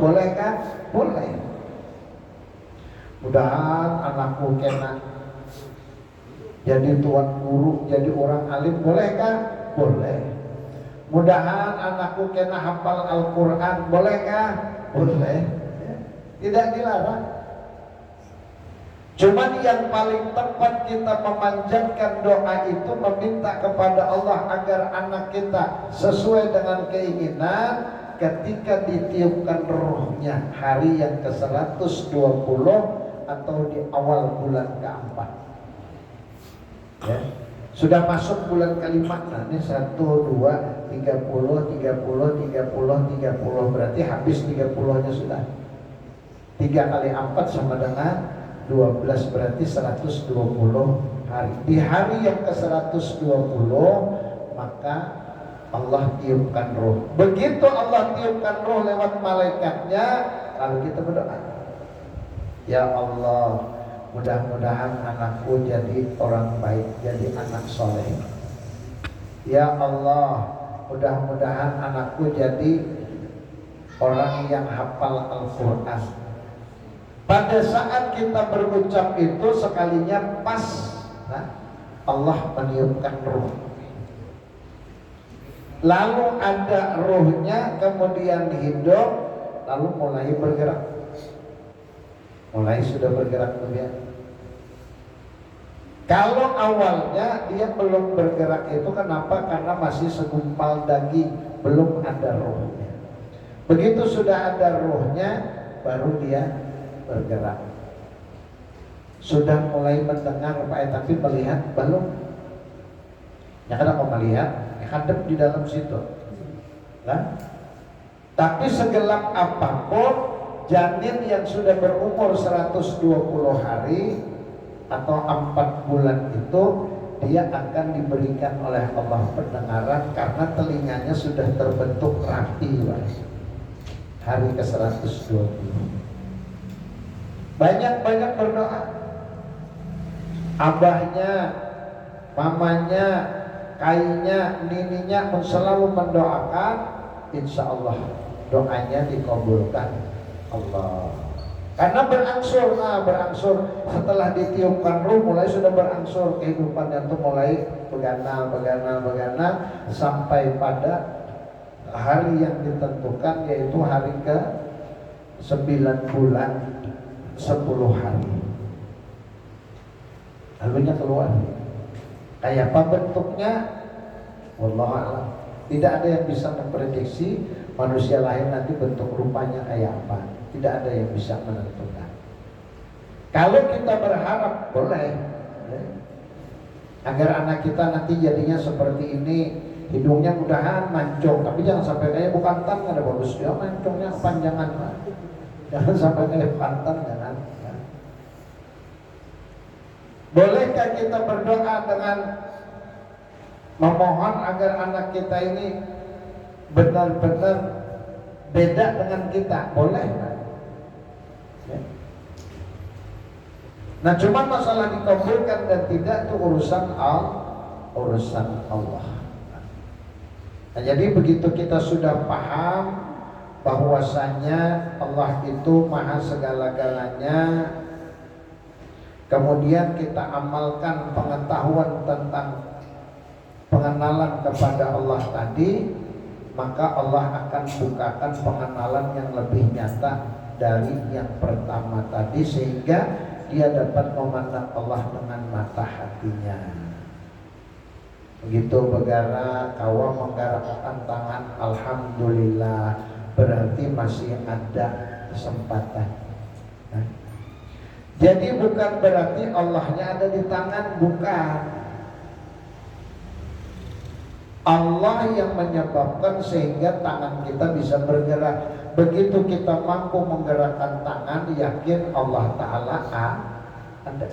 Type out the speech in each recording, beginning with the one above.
bolehkah? Boleh. Mudahan anakku kena jadi tuan guru, jadi orang alim, bolehkah? Boleh. Mudahan anakku kena hafal Al-Quran, bolehkah? Boleh. Tidak dilarang. Cuman yang paling tepat kita memanjatkan doa itu meminta kepada Allah agar anak kita sesuai dengan keinginan ketika ditiupkan rohnya hari yang ke-120 atau di awal bulan keempat. Ya. Sudah masuk bulan kelima, nah ini 1, 2, 30, 30, 30, 30, berarti habis 30-nya sudah. 3 kali 4 sama dengan 12, berarti 120 hari. Di hari yang ke-120 maka Allah tiupkan roh. Begitu Allah tiupkan roh lewat malaikatnya, lalu kita berdoa, ya Allah, mudah-mudahan anakku jadi orang baik, jadi anak soleh. Ya Allah, mudah-mudahan anakku jadi orang yang hafal Al-Quran. Pada saat kita berucap itu sekalinya pas, nah, Allah meniupkan roh. Lalu ada rohnya, kemudian hidup, lalu mulai bergerak. Mulai sudah bergerak kemudian. Kalau awalnya dia belum bergerak itu kenapa? Karena masih segumpal daging, belum ada rohnya. Begitu sudah ada rohnya, baru dia bergerak. Sudah mulai mendengar tapi melihat belum. Ya kenapa melihat? Hadap di dalam situ. Nah, tapi segelap apapun janin yang sudah berumur 120 hari atau 4 bulan itu, dia akan diberikan oleh Allah pendengaran karena telinganya sudah terbentuk rapi. Hari ke-120 banyak-banyak berdoa. Abahnya, mamanya, kainya, nininya selalu mendoakan, insya Allah doanya dikabulkan Allah. Karena berangsur setelah ditiupkan ruh mulai sudah berangsur kehidupannya itu mulai beganal sampai pada hari yang ditentukan, yaitu hari ke 9 bulan 10 hari. Lalunya keluar. Kayak apa bentuknya? Wallahu a'lam. Tidak ada yang bisa memprediksi manusia lahir nanti bentuk rupanya kayak apa. Tidak ada yang bisa menentukan. Kalau kita berharap, boleh agar anak kita nanti jadinya seperti ini, hidungnya mudahan mancung, tapi jangan sampai kayak bukan tan, ada bagus dia mancungnya panjangan. Jangan sampai kayak pantan, jangan. Bolehkah kita berdoa dengan memohon agar anak kita ini benar-benar beda dengan kita? Boleh. Nah, cuma masalah dikabulkan dan tidak itu urusan Allah. Nah, jadi begitu kita sudah paham bahwasanya Allah itu maha segala-galanya, kemudian kita amalkan pengetahuan tentang pengenalan kepada Allah tadi, maka Allah akan bukakan pengenalan yang lebih nyata dari yang pertama tadi, sehingga dia dapat memandang Allah dengan mata hatinya. Begitu begara kawa menggerakkan tangan, alhamdulillah, berarti masih ada kesempatan. Nah, jadi bukan berarti Allahnya ada di tangan, bukan. Allah yang menyebabkan sehingga tangan kita bisa bergerak. Begitu kita mampu menggerakkan tangan, yakin Allah Ta'ala ada.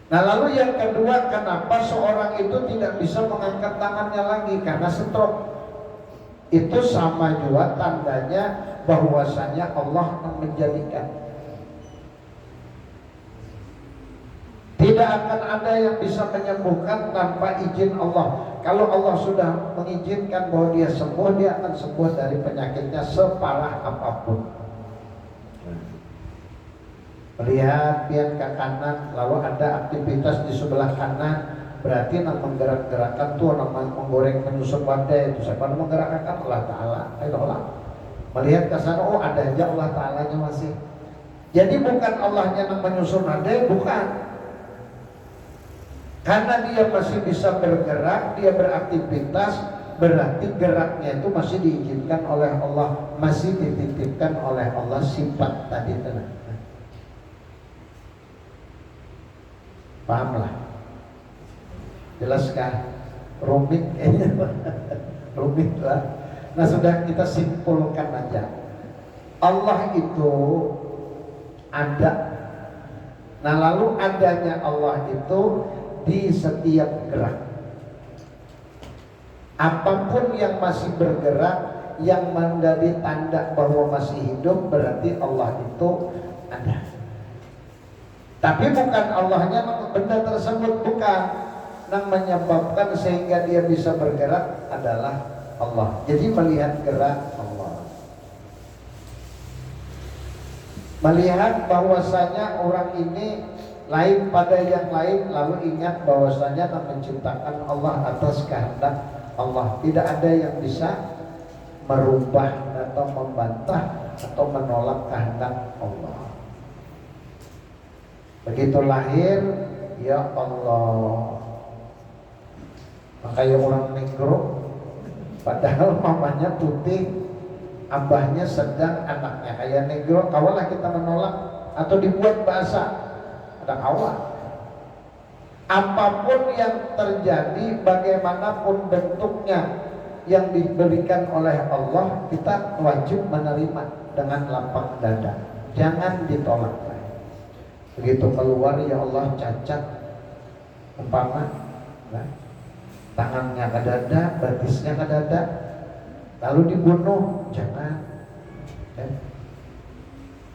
Nah, lalu yang kedua, kenapa seorang itu tidak bisa mengangkat tangannya lagi? Karena stroke. Itu sama juga tandanya bahwasanya Allah menjadikan. Tidak akan ada yang bisa menyembuhkan tanpa izin Allah. Kalau Allah sudah mengizinkan bahwa dia sembuh, dia akan sembuh dari penyakitnya separah apapun. Melihat pian ke kanan, lalu ada aktivitas di sebelah kanan, berarti nak menggerak-gerakkan tuh, nak menggoreng menyusun wadai itu siapa menggerakkan Allah Ta'ala. Allah. Melihat ke sana, oh ada aja Allah Ta'alanya masih. Jadi bukan Allahnya yang menyusun wadai, bukan. Karena dia masih bisa bergerak, dia beraktivitas, berarti geraknya itu masih diizinkan oleh Allah, masih dititipkan oleh Allah sifat tadi tenang. Pahamlah? Jelaskah? Rumit kayaknya. Rumit lah. Nah sudah, kita simpulkan aja. Allah itu ada. Nah lalu adanya Allah itu di setiap gerak. Apapun yang masih bergerak, yang menjadi tanda bahwa masih hidup, berarti Allah itu ada. Tapi bukan Allahnya benda tersebut, bukan. Yang menyebabkan sehingga dia bisa bergerak adalah Allah. Jadi melihat gerak Allah, melihat bahwasanya orang ini lain pada yang lain, lalu ingat bahwasanya yang menciptakan Allah atas kehendak Allah. Tidak ada yang bisa merubah atau membantah atau menolak kehendak Allah. Begitu lahir, ya Allah. Makanya orang negro, padahal mamanya putih, abahnya sedang, anaknya kayak negro, kawalah kita menolak atau dibuat bahasa. Awal. Apapun yang terjadi, bagaimanapun bentuknya yang diberikan oleh Allah, kita wajib menerima dengan lapang dada. Jangan ditolak. Begitu keluar, ya Allah cacat, umpama, nah, tangannya ke dada, batisnya ke dada, lalu dibunuh, jangan.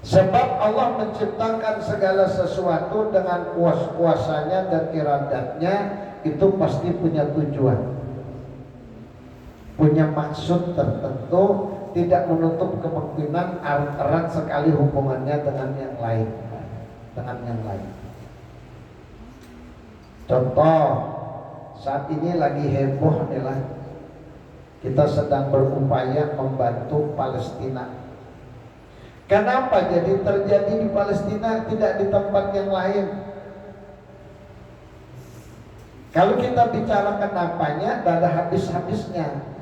Sebab Allah menciptakan segala sesuatu dengan kuasanya dan iradatnya, itu pasti punya tujuan, punya maksud tertentu, tidak menutup kemungkinan erat sekali hubungannya dengan yang lain. Contoh, saat ini lagi heboh adalah kita sedang berupaya membantu Palestina. Kenapa jadi terjadi di Palestina, tidak di tempat yang lain? Kalau kita bicara kenapanya, tidak ada habis-habisnya.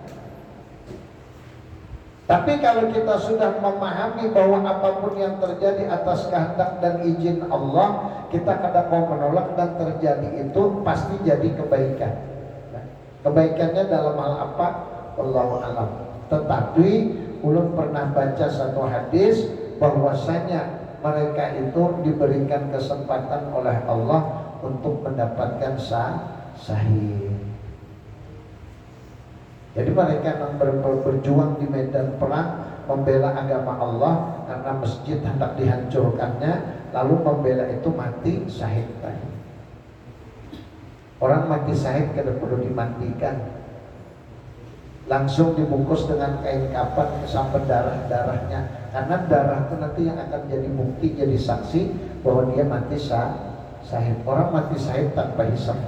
Tapi kalau kita sudah memahami bahwa apapun yang terjadi atas kehendak dan izin Allah, kita kadang mau menolak dan terjadi itu pasti jadi kebaikan. Kebaikannya dalam hal apa? Wallahu a'lam. Tetapi ulun pernah baca satu hadis bahwasanya mereka itu diberikan kesempatan oleh Allah untuk mendapatkan syahid. Jadi mereka yang berjuang di medan perang membela agama Allah karena masjid hendak dihancurkannya, lalu membela itu mati syahid. Orang mati syahid kada perlu dimandikan, langsung dibungkus dengan kain kapan sampai darah-darahnya, karena darah itu nanti yang akan jadi bukti, jadi saksi bahwa dia mati syahid. Orang mati syahid tanpa hisab.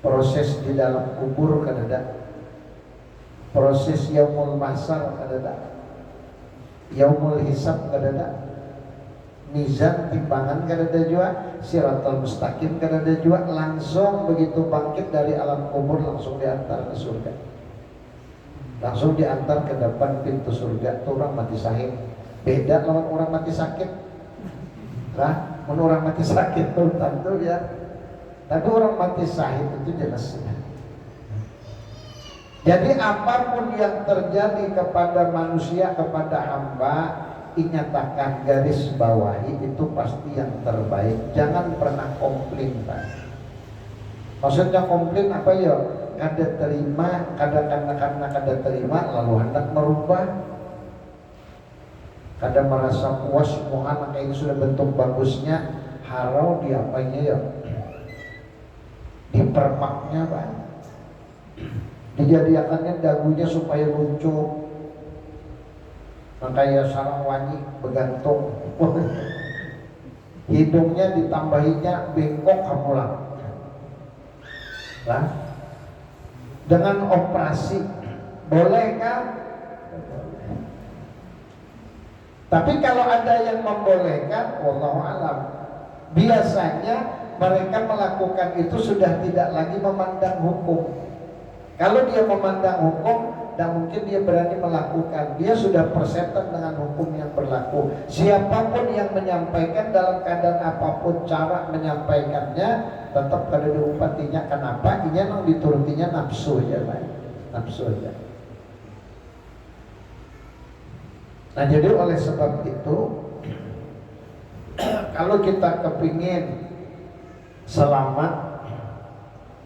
Proses di dalam kubur kadada, proses yaumul mahsyar kadada, yaumul hisab kadada, mizan timbangan kadada juga, siratal mustaqim kadada juga, langsung begitu bangkit dari alam kubur langsung diantar ke surga, langsung diantar ke depan pintu surga. Itu orang mati syahid. Beda lawan orang mati sakit. Nah, orang mati sakit tuh tentu ya. Tapi orang mati syahid itu jelas. Jadi apapun yang terjadi kepada manusia, kepada hamba, dinyatakan garis bawahi itu pasti yang terbaik. Jangan pernah komplain, Pak. Maksudnya komplain apa ya? Kada terima, karena kada terima lalu hendak merubah. Kada merasa puas, mau anak ini sudah bentuk bagusnya, harau diapanya ya. dipermaknya banyak, dijadikannya dagunya supaya lucu, makanya sarang wangi bergantung, hidungnya ditambahinya bengkok kamulang, nah, dengan operasi boleh kan? Tapi kalau ada yang membolehkan, wallahu alam, biasanya mereka melakukan itu sudah tidak lagi memandang hukum. Kalau dia memandang hukum, dan mungkin dia berani melakukan, dia sudah persetan dengan hukum yang berlaku. Siapapun yang menyampaikan dalam keadaan apapun cara menyampaikannya, tetap kada diupatinya. Kenapa? Ini yang diturutinya nafsu ya, Pak. Nafsu ya. Nah, jadi oleh sebab itu, kalau kita kepingin selamat,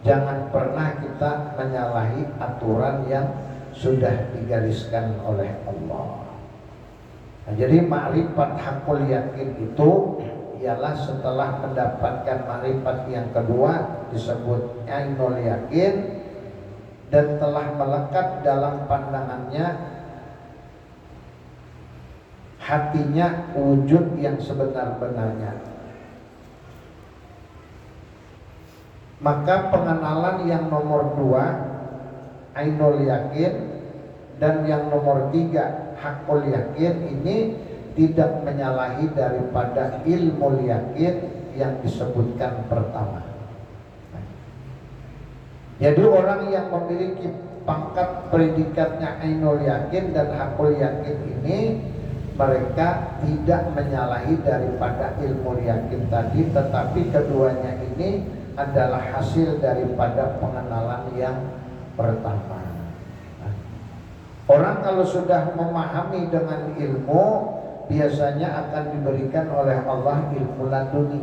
jangan pernah kita menyalahi aturan yang sudah digariskan oleh Allah. Nah, jadi ma'rifat hakul yakin itu ialah setelah mendapatkan ma'rifat yang kedua disebut ainul yakin, dan telah melekat dalam pandangannya hatinya wujud yang sebenar-benarnya. Maka pengenalan yang nomor 2 ainul yakin dan yang nomor 3 hakul yakin ini tidak menyalahi daripada ilmu yakin yang disebutkan pertama. Jadi orang yang memiliki pangkat predikatnya ainul yakin dan hakul yakin ini, mereka tidak menyalahi daripada ilmu yakin tadi, tetapi keduanya ini adalah hasil daripada pengenalan yang pertama. Nah, orang kalau sudah memahami dengan ilmu, biasanya akan diberikan oleh Allah ilmu laduni.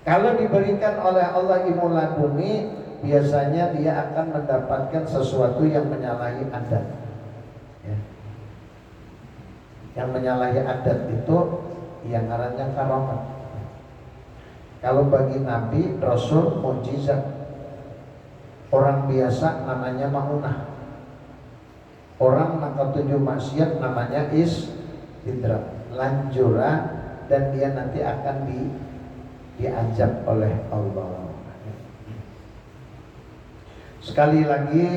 Kalau diberikan oleh Allah ilmu laduni, biasanya dia akan mendapatkan sesuatu yang menyalahi adat. Ya. Yang menyalahi adat itu yang ngarannya karamat. Kalau bagi Nabi, Rasul, mukjizat. Orang biasa namanya maunah. Orang yang ketujuh maksiat namanya istidrak, lanjuran, dan dia nanti akan diajab oleh Allah. Sekali lagi,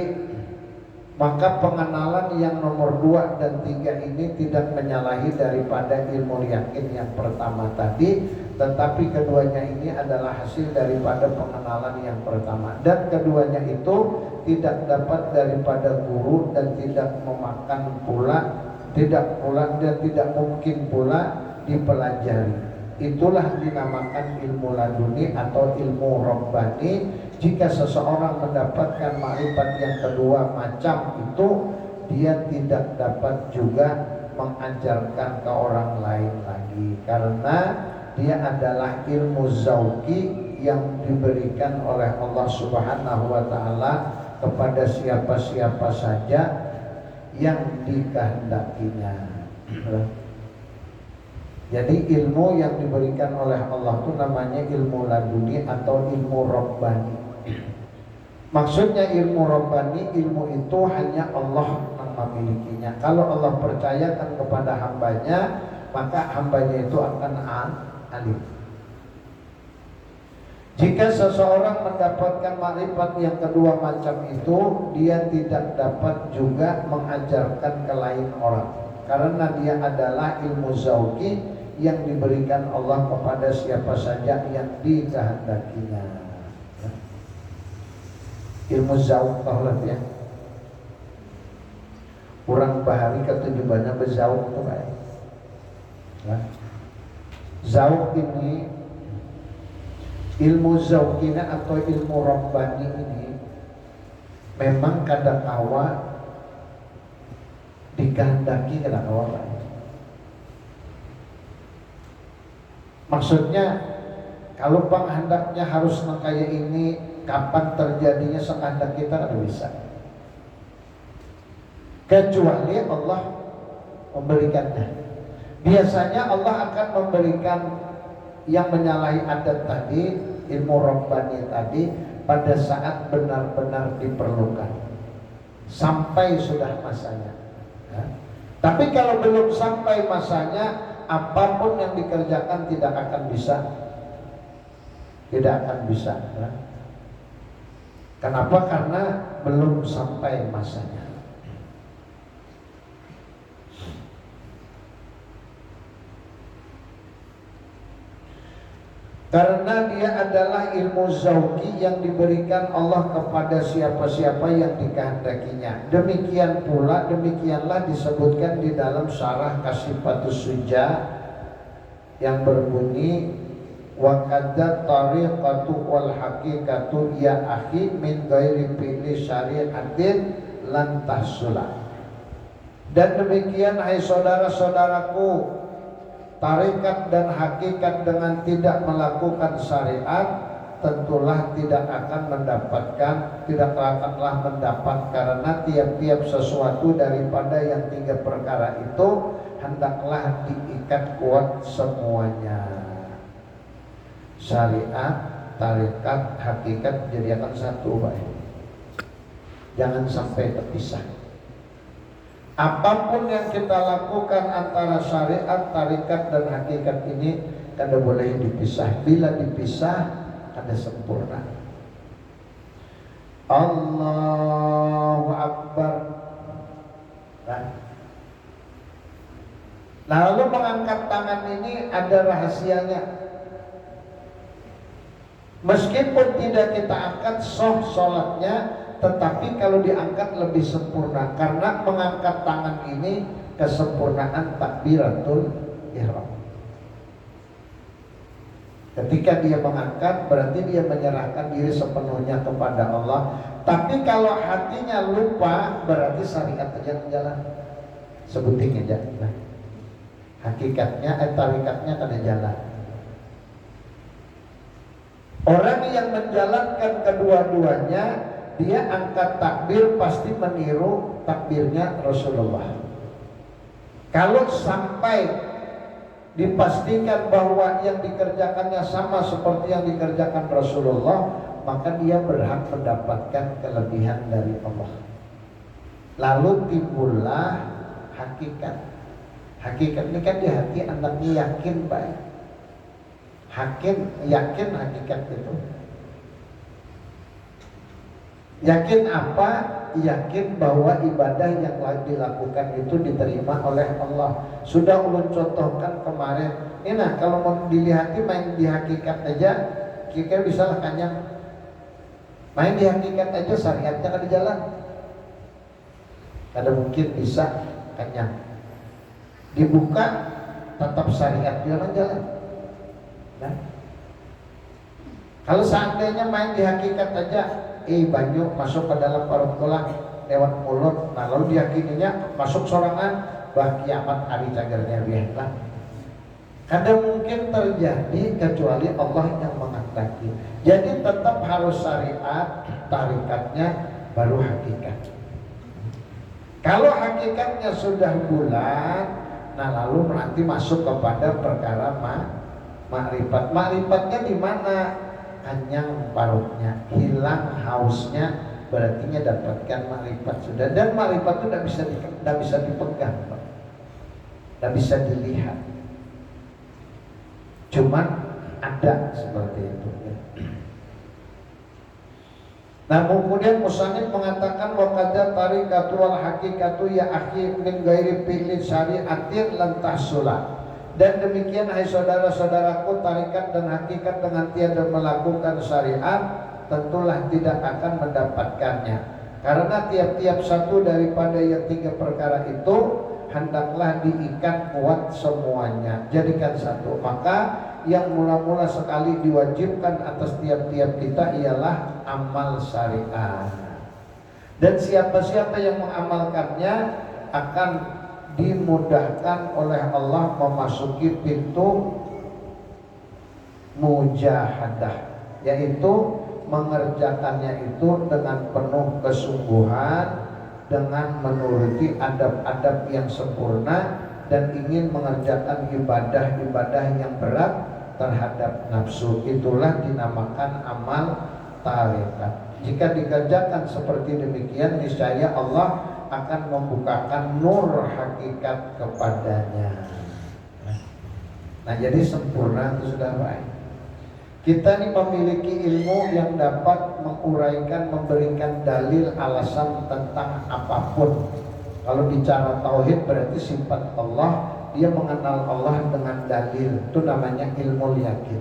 maka pengenalan yang nomor 2 dan 3 ini tidak menyalahi daripada ilmu yakin yang pertama tadi, tetapi keduanya ini adalah hasil daripada pengenalan yang pertama, dan keduanya itu tidak dapat daripada guru dan tidak memakan pula, tidak pula dan tidak mungkin pula dipelajari. Itulah dinamakan ilmu laduni atau ilmu rabbani. Jika seseorang mendapatkan makrifat yang kedua macam itu, dia tidak dapat juga mengajarkan ke orang lain lagi, karena dia adalah ilmu zauki yang diberikan oleh Allah Subhanahu wa ta'ala kepada siapa-siapa saja yang dikehendakinya. Jadi ilmu yang diberikan oleh Allah itu namanya ilmu laduni atau ilmu rabbani. Maksudnya ilmu rabbani, ilmu itu hanya Allah yang memilikinya. Kalau Allah percayakan kepada hambanya, maka hambanya itu akan alim. Jika seseorang mendapatkan makrifat yang kedua macam itu, dia tidak dapat juga mengajarkan ke lain orang, karena dia adalah ilmu zauki yang diberikan Allah kepada siapa saja yang dikehendakinya. Ilmu zauk taulat ya. Orang bahari ketujuannya berzauk itu baik. Nah, zauk ini, ilmu zaukina atau ilmu rabbani ini memang kadangkala dikehendaki kadangkala baik. Maksudnya kalau penghendaknya harus kayak ini, kapan terjadinya sekehendak kita tidak bisa, kecuali Allah memberikannya. Biasanya Allah akan memberikan yang menyalahi adat tadi ilmu Rabbani tadi pada saat benar-benar diperlukan, sampai sudah masanya ya. Tapi kalau belum sampai masanya, apapun yang dikerjakan tidak akan bisa ya. Kenapa? Karena belum sampai masanya. Karena dia adalah ilmu zauqi yang diberikan Allah kepada siapa-siapa yang dikehendakinya. Demikianlah disebutkan di dalam syarah Kasifatus Suja yang berbunyi wa kadza tariqatu wal haqiqatu ya akhi min ghairi fi'li syari'atin lan tahsula. Dan demikian hai saudara-saudaraku, tarikat dan hakikat dengan tidak melakukan syariat tentulah tidak akanlah mendapat, karena tiap-tiap sesuatu daripada yang 3 perkara itu hendaklah diikat kuat semuanya. Syariat, tarikat, hakikat jadikan satu baik. Jangan sampai terpisah. Apapun yang kita lakukan antara syariat, tarikat dan hakikat ini kada boleh dipisah. Bila dipisah, kada sempurna. Allahu Akbar. Nah, lalu mengangkat tangan ini ada rahasianya. Meskipun tidak kita angkat sah sholatnya, tetapi kalau diangkat lebih sempurna, karena mengangkat tangan ini kesempurnaan takbiratul ihram. Ketika dia mengangkat berarti dia menyerahkan diri sepenuhnya kepada Allah. Tapi kalau hatinya lupa berarti syariat aja jalan. Sebuting aja. Nah, hakikatnya tarikatnya kada jalan. Orang yang menjalankan kedua-duanya, dia angkat takbir pasti meniru takbirnya Rasulullah. Kalau sampai dipastikan bahwa yang dikerjakannya sama seperti yang dikerjakan Rasulullah, maka dia berhak mendapatkan kelebihan dari Allah. Lalu timbullah hakikat. Hakikat ini kan di hati anaknya yakin baik. Yakin hakikat itu. Yakin apa? Yakin bahwa ibadah yang dilakukan itu diterima oleh Allah. Sudah ulun contohkan kemarin. Ini nah, kalau mau dilihati main di hakikat aja, kita bisa lah kanyang. Main di hakikat aja syariatnya kan di jalan. Ada mungkin bisa kanyang. Dibuka tetap syariat jalan-jalan. Nah, kalau seandainya main di hakikat aja, banyu masuk ke dalam perut tulang lewat mulut, nah lalu diyakininya masuk sorangan, bah kiamat hari cagernya biarlah. Kada mungkin terjadi kecuali Allah yang menghendaki. Jadi tetap harus syariat, tarikatnya baru hakikat. Kalau hakikatnya sudah bulat, nah lalu nanti masuk kepada perkara makrifat. Makrifat di mana? Kenyang parutnya, hilang hausnya, berarti dapatkan makrifat sudah. Dan makrifat itu tidak bisa dipegang, tidak bisa dilihat. Cuman ada seperti itu. Nah, kemudian musannif mengatakan wa kadza tariqatu wal haqiqatu ya akhi min ghairi fi'li syari'atin lan tahsula. Dan demikian hai saudara-saudaraku, tarikat dan hakikat dengan tiada melakukan syariat tentulah tidak akan mendapatkannya. Karena tiap-tiap satu daripada yang 3 perkara itu hendaklah diikat kuat semuanya, jadikan satu. Maka yang mula-mula sekali diwajibkan atas tiap-tiap kita ialah amal syariat. Dan siapa-siapa yang mengamalkannya akan dimudahkan oleh Allah memasuki pintu mujahadah, yaitu mengerjakannya itu dengan penuh kesungguhan, dengan menuruti adab-adab yang sempurna, dan ingin mengerjakan ibadah-ibadah yang berat terhadap nafsu, itulah dinamakan amal tarekat. Jika dikerjakan seperti demikian, niscaya Allah akan membukakan nur hakikat kepadanya. Nah, jadi sempurna itu sudah baik. Kita ini memiliki ilmu yang dapat menguraikan, memberikan dalil alasan tentang apapun. Kalau bicara tauhid berarti sifat Allah, dia mengenal Allah dengan dalil, itu namanya ilmu yakin.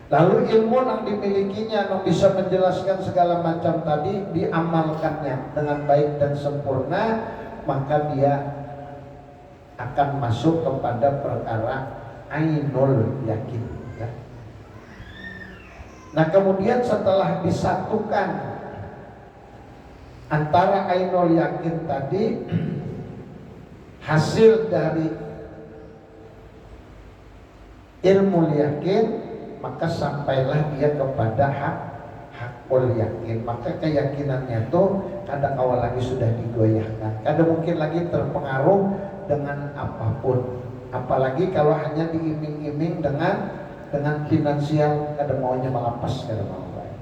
Lalu ilmu yang dimilikinya yang bisa menjelaskan segala macam tadi, diamalkannya dengan baik dan sempurna, maka dia akan masuk kepada perkara ainul yakin ya. Nah, kemudian setelah disatukan antara ainul yakin tadi, hasil dari ilmu yakin, maka sampailah dia kepada hakul yakin. Maka keyakinannya tuh kadang awal lagi sudah digoyahkan, kadang mungkin lagi terpengaruh dengan apapun, apalagi kalau hanya diiming-iming dengan finansial, kadang maunya melapas, kadang mau baik.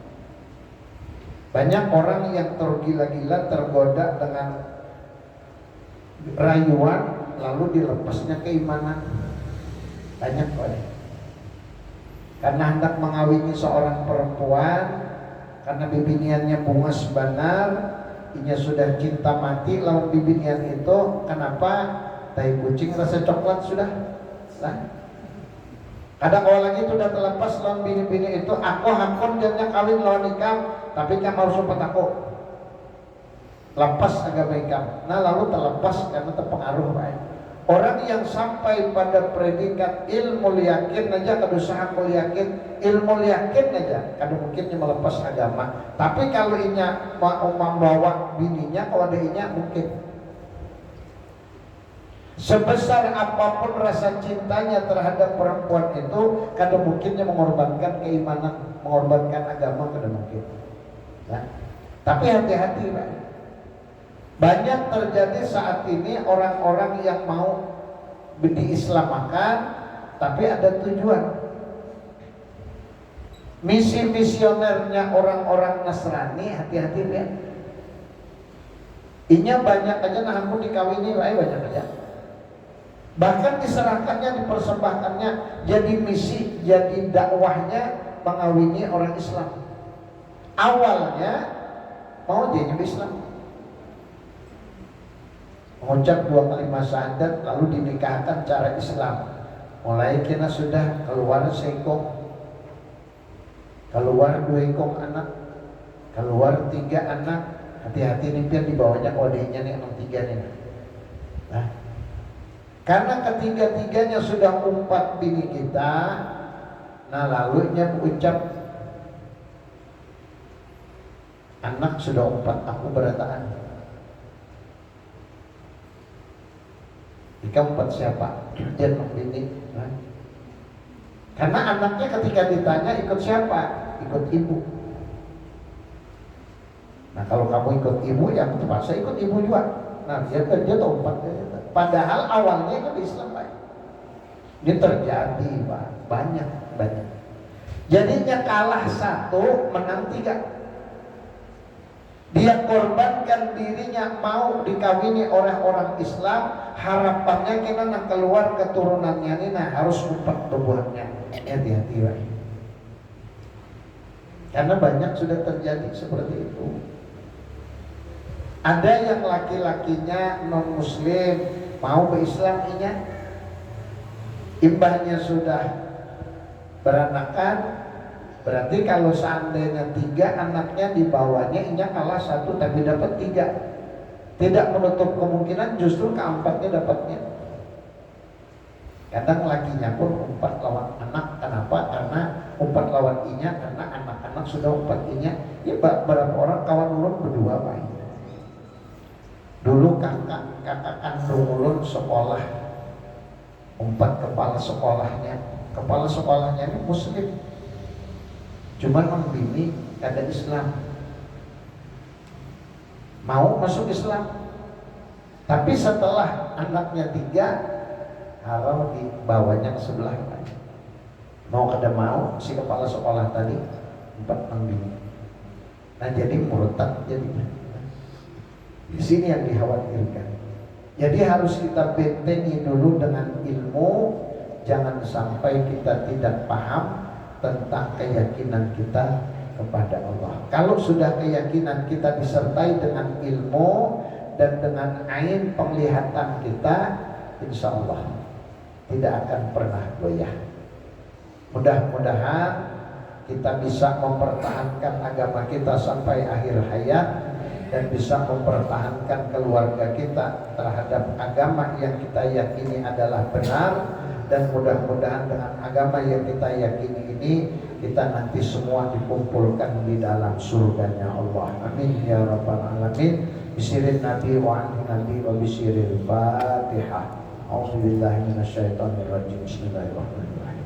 Banyak orang yang tergila-gila, tergoda dengan rayuan lalu dilepasnya keimanan. Banyak banget. Karena hendak mengawini seorang perempuan, karena bibiniannya bunga sebanar, inya sudah cinta mati lawan bibinian itu. Kenapa? Tai kucing rasa coklat sudah. Nah, kadang awal lagi sudah terlepas lawan bini-bini itu. Aku hakon jadinya kawin lawan ikam, tapi kamu harus sempat aku lepas agama ikam. Nah, lalu terlepas karena terpengaruh baik. Orang yang sampai pada predikat ilmu yakin aja, kedusahan yakin, ilmu yakin aja, kadang mungkinnya melepas agama. Tapi kalau inya mau membawa bininya, kalau adanya mungkin. Sebesar apapun rasa cintanya terhadap perempuan itu, kadang mungkinnya mengorbankan keimanan, mengorbankan agama, kadang mungkin. Nah, tapi hati-hati Pak. Banyak terjadi saat ini orang-orang yang mau diislamakan tapi ada tujuan. Misi misionernya orang-orang Nasrani, hati-hati ya. Inya banyak aja, nah ampun dikawini banyak aja. Bahkan diserahkannya, dipersembahkannya jadi misi, jadi dakwahnya mengawini orang Islam. Awalnya mau jadi Islam, mengucap 2 kalimat syahadat lalu dinikahkan cara Islam. Mulai kena sudah keluar seekong, keluar 2 ekor anak, keluar 3 anak. Hati-hati nih biar dibawanya kodenya nih anak 3 nih. Nah, karena ketiga-tiganya sudah umpat bini kita, nah lalunya mengucap anak sudah umpat aku berataan. Jika empat siapa? Dia bini. Nah. Karena anaknya ketika ditanya ikut siapa? Ikut ibu. Nah, kalau kamu ikut ibu, ya terpaksa ikut ibu juga. Nah, dia tahu empat. Padahal awalnya kan Islam Pak. Ini terjadi Pak, banyak. Jadinya kalah 1, menang 3. Dia korbankan dirinya mau dikawini oleh orang Islam, harapannya kena nak keluar keturunannya ini, nah harus umpat berbuatnya. Hati-hati Pak. Karena banyak sudah terjadi seperti itu. Ada yang laki-lakinya non muslim mau ke Islam inya, imbahnya sudah beranakan. Berarti kalau seandainya 3 anaknya dibawanya, inya kalah 1 tapi dapat 3. Tidak menutup kemungkinan justru keempatnya dapatnya. Kadang lakinya pun 4 lawan anak. Kenapa? Karena 4 lawan inya, karena anak-anak sudah 4 inya. Ya berapa orang kawan ulun berdua Pak. Dulu kakak kandung ulun sekolah, 4 kepala sekolahnya. Kepala sekolahnya ini muslim, cuman membini kada Islam, mau masuk Islam. Tapi setelah anaknya 3, harau dibawanya ke sebelah. Mau kada mau si kepala sekolah tadi 4 bini. Nah jadi murtad jadinya. Di sini yang dikhawatirkan. Jadi harus kita bentengi dulu dengan ilmu. Jangan sampai kita tidak paham tentang keyakinan kita kepada Allah. Kalau sudah keyakinan kita disertai dengan ilmu dan dengan ain penglihatan kita, insya Allah tidak akan pernah goyah. Mudah-mudahan kita bisa mempertahankan agama kita sampai akhir hayat dan bisa mempertahankan keluarga kita terhadap agama yang kita yakini adalah benar, dan mudah-mudahan dengan agama yang kita yakini ini kita nanti semua dikumpulkan di dalam surganya Allah. Amin ya rabbal alamin. Bisirin nabi wa ali nabi wa bisiril fatihah. A'udzubillahi minasyaitonirrajim. Bismillahirrahmanirrahim.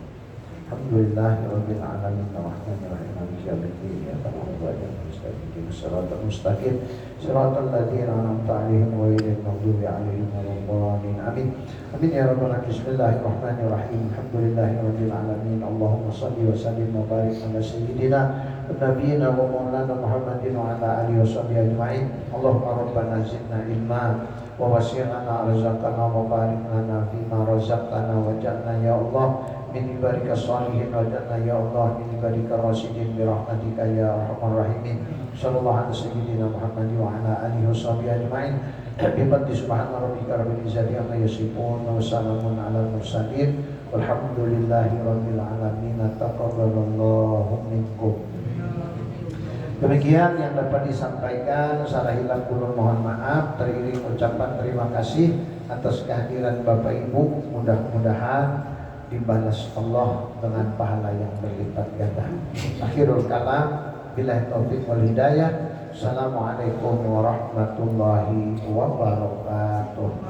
Alhamdulillahirabbil alamin arrahmanir rahim maliki yaumiddin iyyaka na'budu wa iyyaka nasta'in ihdinas siratal mustaqim siratal ladzina an'amta 'alaihim ghairil maghdubi 'alaihim waladdallin. Amin. Amin ya rabbal alamin. Bismillahirrahmanirrahim. Alhamdulillahirabbil alamin. Allahumma shalli wa sallim wa barik ala sayyidina wa nabiyyina wa maulana Muhammadin wa ala alihi washabbihi ajma'in. Allahumma rabbana zidna ilma wa wasi'na rizqana wa barik lana fima razaqtana waj'alna ya Allah min ibadika shalihin waj'alna ya Allah min ibadika rasyidin bi rahmatika ya arhamar rahimin. Sallallahu alaihi sayyidina Muhammad wa ala alihi washabbihi ajma'in. Bifadli subhana rabbika rabbil izzati amma yasifun wa salamun alal mursalin walhamdulillahi rabbil alamin. Taqabbalallahu minkum. Demikian yang dapat disampaikan, salah hilang kulun mohon maaf, teriring ucapan terima kasih atas kehadiran Bapak Ibu. Mudah-mudahan dibalas Allah dengan pahala yang berlipat ganda. Akhirul kalam, billahi taufik wal hidayah. Assalamualaikum warahmatullahi wabarakatuh.